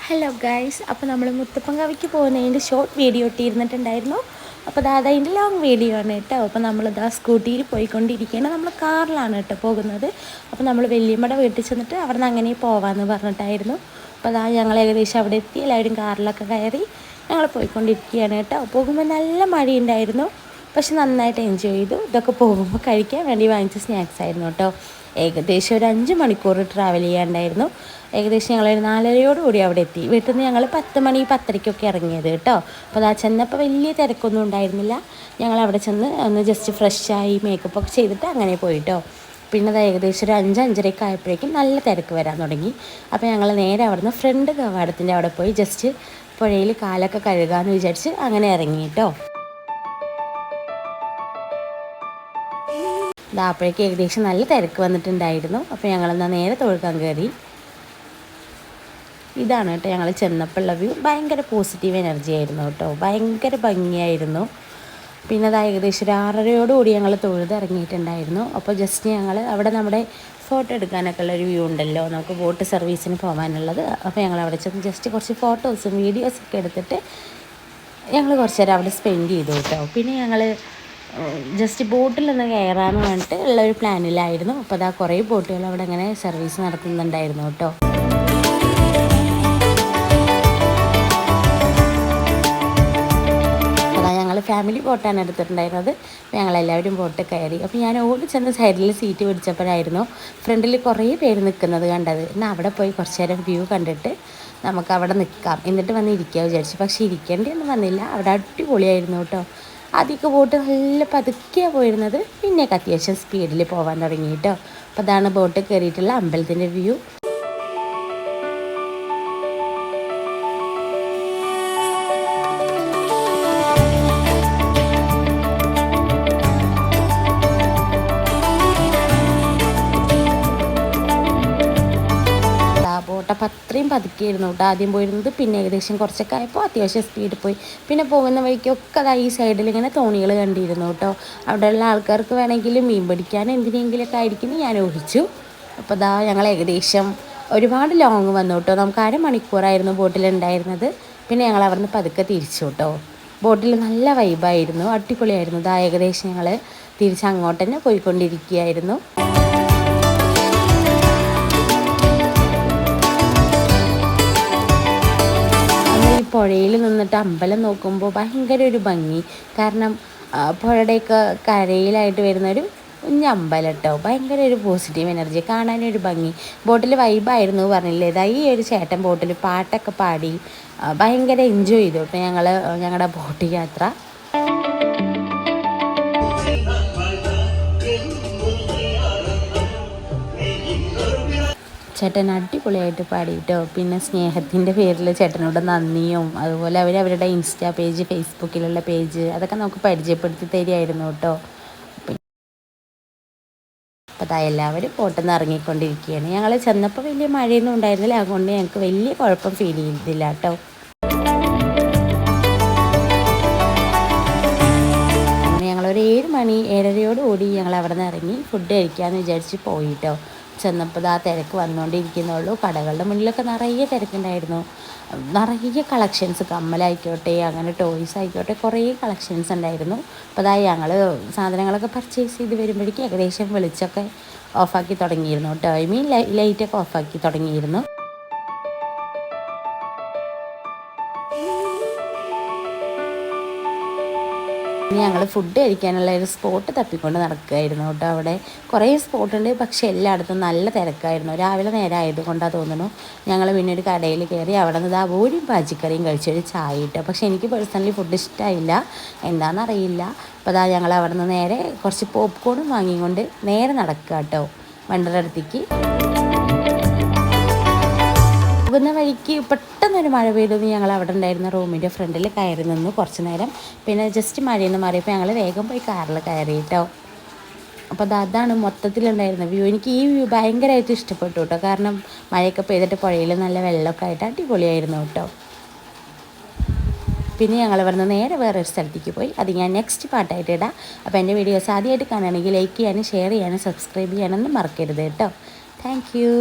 Hello guys, അപ്പോൾ നമ്മൾ മുത്തപ്പൻകാവിക്ക് പോകുന്നതിൻ്റെ ഷോർട്ട് വീഡിയോ ഇട്ടിരുന്നിട്ടുണ്ടായിരുന്നു. അപ്പോൾ അതിൻ്റെ ലോങ് വീഡിയോ ആണ് കേട്ടോ. അപ്പോൾ നമ്മളിതാ സ്കൂട്ടിയിൽ പോയിക്കൊണ്ടിരിക്കുകയാണ്. നമ്മൾ കാറിലാണ് കേട്ടോ പോകുന്നത്. അപ്പോൾ നമ്മൾ വല്യമ്മയുടെ വീട്ടിൽ ചെന്നിട്ട് അവിടെ നിന്ന് അങ്ങനെ പോകാമെന്ന് പറഞ്ഞിട്ടായിരുന്നു. അപ്പോൾ ഞങ്ങൾ ഏകദേശം അവിടെ എത്തി. എല്ലാവരും കാറിലൊക്കെ കയറി ഞങ്ങൾ പോയിക്കൊണ്ടിരിക്കുകയാണ് കേട്ടോ. പോകുമ്പോൾ നല്ല മഴയുണ്ടായിരുന്നു, പക്ഷെ നന്നായിട്ട് എൻജോയ് ചെയ്തു. ഇതൊക്കെ പോകുമ്പോൾ കഴിക്കാൻ വേണ്ടി വാങ്ങിച്ച സ്നാക്സ് ആയിരുന്നു കേട്ടോ. ഏകദേശം ഒരു 5 മണിക്കൂർ ട്രാവൽ ചെയ്യാണ്ടായിരുന്നു. ഏകദേശം ഞങ്ങളൊരു 4:30 അവിടെ എത്തി. വീട്ടിൽ നിന്ന് ഞങ്ങൾ 10 മണി 10:30 ഇറങ്ങിയത് കേട്ടോ. അപ്പോൾ ചെന്നപ്പോൾ വലിയ തിരക്കൊന്നും ഉണ്ടായിരുന്നില്ല. ഞങ്ങൾ അവിടെ ചെന്ന് ഒന്ന് ജസ്റ്റ് ഫ്രഷായി മേക്കപ്പൊക്കെ ചെയ്തിട്ട് അങ്ങനെ പോയിട്ടോ. പിന്നെ ഏകദേശം ഒരു 5-5:30 ആയപ്പോഴേക്കും നല്ല തിരക്ക് വരാൻ തുടങ്ങി. അപ്പോൾ ഞങ്ങൾ നേരെ അവിടെ നിന്ന് ഫ്രണ്ട് കവാടത്തിൻ്റെ അവിടെ പോയി ജസ്റ്റ് പുഴയിൽ കാലൊക്കെ കഴുകാമെന്ന് വിചാരിച്ച് അങ്ങനെ ഇറങ്ങി കേട്ടോ. അപ്പോഴേക്ക് ഏകദേശം നല്ല തിരക്ക് വന്നിട്ടുണ്ടായിരുന്നു. അപ്പോൾ ഞങ്ങളെന്നാൽ നേരെ തൊഴുക്കാൻ കയറി. ഇതാണ് കേട്ടോ ഞങ്ങൾ ചെന്നപ്പോഴുള്ള വ്യൂ. ഭയങ്കര പോസിറ്റീവ് എനർജി ആയിരുന്നു കേട്ടോ, ഭയങ്കര ഭംഗിയായിരുന്നു. പിന്നെ ഏകദേശം ഒരു 6:30 ഞങ്ങൾ തൊഴുതിറങ്ങിയിട്ടുണ്ടായിരുന്നു. അപ്പോൾ ജസ്റ്റ് ഞങ്ങൾ അവിടെ നമ്മുടെ ഫോട്ടോ എടുക്കാനൊക്കെ ഉള്ളൊരു വ്യൂ ഉണ്ടല്ലോ, നമുക്ക് ബോട്ട് സർവീസിന് പോകാനുള്ളത്. അപ്പോൾ ഞങ്ങൾ അവിടെ ചെന്ന് ജസ്റ്റ് കുറച്ച് ഫോട്ടോസും വീഡിയോസൊക്കെ എടുത്തിട്ട് ഞങ്ങൾ കുറച്ച് നേരം അവിടെ സ്പെൻഡ് ചെയ്തു കേട്ടോ. പിന്നെ ഞങ്ങൾ ജസ്റ്റ് ബോട്ടിൽ നിന്ന് കയറാമെന്ന് പറഞ്ഞിട്ട് ഉള്ളൊരു പ്ലാനിലായിരുന്നു. അപ്പോൾ കുറേ ബോട്ടുകൾ അവിടെ അങ്ങനെ സർവീസ് നടത്തുന്നുണ്ടായിരുന്നു കേട്ടോ. ഫാമിലി ബോട്ടാണ് എടുത്തിട്ടുണ്ടായിരുന്നത്. അപ്പോൾ ഞങ്ങളെല്ലാവരും ബോട്ട് കയറി. അപ്പോൾ ഞാൻ ഓടി ചെന്ന് സൈഡിൽ സീറ്റ് പിടിച്ചപ്പോഴായിരുന്നു ഫ്രണ്ടിൽ കുറേ പേര് നിൽക്കുന്നത് കണ്ടത്. എന്നാൽ അവിടെ പോയി കുറച്ച് നേരം വ്യൂ കണ്ടിട്ട് നമുക്ക് അവിടെ നിൽക്കാം, എന്നിട്ട് വന്ന് ഇരിക്കാൻ വിചാരിച്ചു. പക്ഷേ ഇരിക്കേണ്ടിയൊന്നും വന്നില്ല, അവിടെ അടിപൊളിയായിരുന്നു കേട്ടോ. ആദ്യമൊക്കെ ബോട്ട് നല്ല പതുക്കെയാണ് പോയിരുന്നത്, പിന്നെയൊക്കെ അത്യാവശ്യം സ്പീഡിൽ പോകാൻ തുടങ്ങി കേട്ടോ. അപ്പോൾ അതാണ് ബോട്ട് കയറിയിട്ടുള്ള അമ്പലത്തിൻ്റെ വ്യൂ. ബോട്ടപ്പം അത്രയും പതുക്കിയായിരുന്നു കേട്ടോ ആദ്യം പോയിരുന്നത്. പിന്നെ ഏകദേശം കുറച്ചൊക്കെ ആയപ്പോൾ അത്യാവശ്യം സ്പീഡിൽ പോയി. പിന്നെ പോകുന്ന വഴിക്കൊക്കെ ഈ സൈഡിൽ ഇങ്ങനെ തോണികൾ കണ്ടിരുന്നു കേട്ടോ. അവിടെയുള്ള ആൾക്കാർക്ക് വേണമെങ്കിൽ മീൻ പിടിക്കാനും എന്തിനെങ്കിലുമൊക്കെ ആയിരിക്കും ഞാൻ ഊഹിച്ചു. അപ്പോൾ ഞങ്ങൾ ഏകദേശം ഒരുപാട് ലോങ് വന്നു കേട്ടോ. നമുക്ക് 1/2 മണിക്കൂറായിരുന്നു ബോട്ടിലുണ്ടായിരുന്നത്. പിന്നെ ഞങ്ങൾ അവിടെ നിന്ന് പതുക്കെ തിരിച്ചു കേട്ടോ. ബോട്ടിൽ നല്ല വൈബായിരുന്നു, അടിപൊളിയായിരുന്നു. ഏകദേശം ഞങ്ങൾ തിരിച്ച് അങ്ങോട്ട് തന്നെ പോയിക്കൊണ്ടിരിക്കുകയായിരുന്നു. പുഴയിൽ നിന്നിട്ട് അമ്പലം നോക്കുമ്പോൾ ഭയങ്കര ഒരു ഭംഗി. കാരണം പുഴയുടെയൊക്കെ കരയിലായിട്ട് വരുന്നൊരു കുഞ്ഞ് അമ്പലം കേട്ടോ. ഭയങ്കര ഒരു പോസിറ്റീവ് എനർജി, കാണാനൊരു ഭംഗി. ബോട്ടിൽ വൈബായിരുന്നു പറഞ്ഞില്ലേ. ഈ ഒരു ചേട്ടൻ ബോട്ടിൽ പാട്ടൊക്കെ പാടി ഭയങ്കര എൻജോയ് ചെയ്തു കേട്ടോ ഞങ്ങളുടെ ബോട്ട് യാത്ര. ചേട്ടൻ അടിപൊളിയായിട്ട് പാടിയിട്ടോ. പിന്നെ സ്നേഹത്തിൻ്റെ പേരിൽ ചേട്ടനോട് നന്ദിയും, അതുപോലെ അവരുടെ ഇൻസ്റ്റാ പേജ്, ഫേസ്ബുക്കിലുള്ള പേജ്, അതൊക്കെ നമുക്ക് പരിചയപ്പെടുത്തി തരികയായിരുന്നു കേട്ടോ. അപ്പോൾ എല്ലാവരും ബോട്ടിൽ നിന്ന് ഇറങ്ങിക്കൊണ്ടിരിക്കുകയാണ്. ഞങ്ങൾ ചെന്നപ്പോൾ വലിയ മഴയൊന്നും ഉണ്ടായിരുന്നില്ല, അതുകൊണ്ട് ഞങ്ങൾക്ക് വലിയ കുഴപ്പം ഫീൽ ചെയ്തില്ല കേട്ടോ. അങ്ങനെ ഞങ്ങളൊരു 7 മണി 7:30 ഞങ്ങൾ അവിടെ നിന്ന് ഇറങ്ങി ഫുഡ് കഴിക്കാമെന്ന് വിചാരിച്ച് പോയിട്ടോ. ചെന്നപ്പോൾ തിരക്ക് വന്നുകൊണ്ടിരിക്കുന്നുള്ളൂ. കടകളുടെ മുന്നിലൊക്കെ നിറയെ തിരക്കുണ്ടായിരുന്നു. നിറയെ കളക്ഷൻസ്, കമ്മലായിക്കോട്ടെ, അങ്ങനെ ടോയ്സ് ആയിക്കോട്ടെ, കുറേ കളക്ഷൻസ് ഉണ്ടായിരുന്നു. അപ്പോൾ ഞങ്ങൾ സാധനങ്ങളൊക്കെ പർച്ചേസ് ചെയ്ത് വരുമ്പോഴേക്കും ഏകദേശം വെളിച്ചമൊക്കെ ഓഫാക്കി തുടങ്ങിയിരുന്നു കേട്ടോ. ലൈറ്റൊക്കെ ഓഫാക്കി തുടങ്ങിയിരുന്നു. ഞങ്ങൾ ഫുഡ് കഴിക്കാനുള്ള ഒരു സ്പോട്ട് തപ്പിക്കൊണ്ട് നടക്കുകയായിരുന്നു കേട്ടോ. അവിടെ കുറേ സ്പോട്ടുണ്ട്, പക്ഷേ എല്ലായിടത്തും നല്ല തിരക്കായിരുന്നു. രാവിലെ നേരം ആയതുകൊണ്ടാണ് തോന്നുന്നു. ഞങ്ങൾ പിന്നെ ഒരു കടയിൽ കയറി അവിടെ നിന്ന് ബോരിയും പാച്ചിക്കറിയും കഴിച്ചൊരു ചായ ഇട്ടോ. പക്ഷേ എനിക്ക് പേഴ്സണലി ഫുഡ് ഇഷ്ടമായില്ല, എന്താണെന്നറിയില്ല. അപ്പോൾ ഞങ്ങൾ അവിടെ നിന്ന് നേരെ കുറച്ച് പോപ്കോണും വാങ്ങിക്കൊണ്ട് നേരെ നടക്കുക കേട്ടോ വണ്ടറുടെ അടുത്തേക്ക്. പോകുന്ന വഴിക്ക് പെട്ടെന്നൊരു മഴ പെയ്തത്. ഞങ്ങൾ അവിടെ ഉണ്ടായിരുന്ന റൂമിൻ്റെ ഫ്രണ്ടിൽ കയറി നിന്നു കുറച്ച് നേരം. പിന്നെ ജസ്റ്റ് മഴയിൽ നിന്ന് മാറിയപ്പോൾ ഞങ്ങൾ വേഗം പോയി കാറിൽ കയറി കേട്ടോ. അപ്പോൾ അതാണ് മൊത്തത്തിലുണ്ടായിരുന്ന വ്യൂ. എനിക്ക് ഈ വ്യൂ ഭയങ്കരമായിട്ട് ഇഷ്ടപ്പെട്ടു കേട്ടോ. കാരണം മഴയൊക്കെ പെയ്തിട്ട് പുഴയിൽ നല്ല വെള്ളമൊക്കെ ആയിട്ട് അടിപൊളിയായിരുന്നു കേട്ടോ. പിന്നെ ഞങ്ങൾ ഇവിടെ നിന്ന് നേരെ വേറൊരു സ്ഥലത്തേക്ക് പോയി. അത് ഞാൻ നെക്സ്റ്റ് പാർട്ടായിട്ട് ഇടാം. അപ്പോൾ എൻ്റെ വീഡിയോസ് ആദ്യമായിട്ട് കാണുകയാണെങ്കിൽ ലൈക്ക് ചെയ്യാനും ഷെയർ ചെയ്യാനും സബ്സ്ക്രൈബ് ചെയ്യാനൊന്നും മറക്കരുത് കേട്ടോ. Thank you.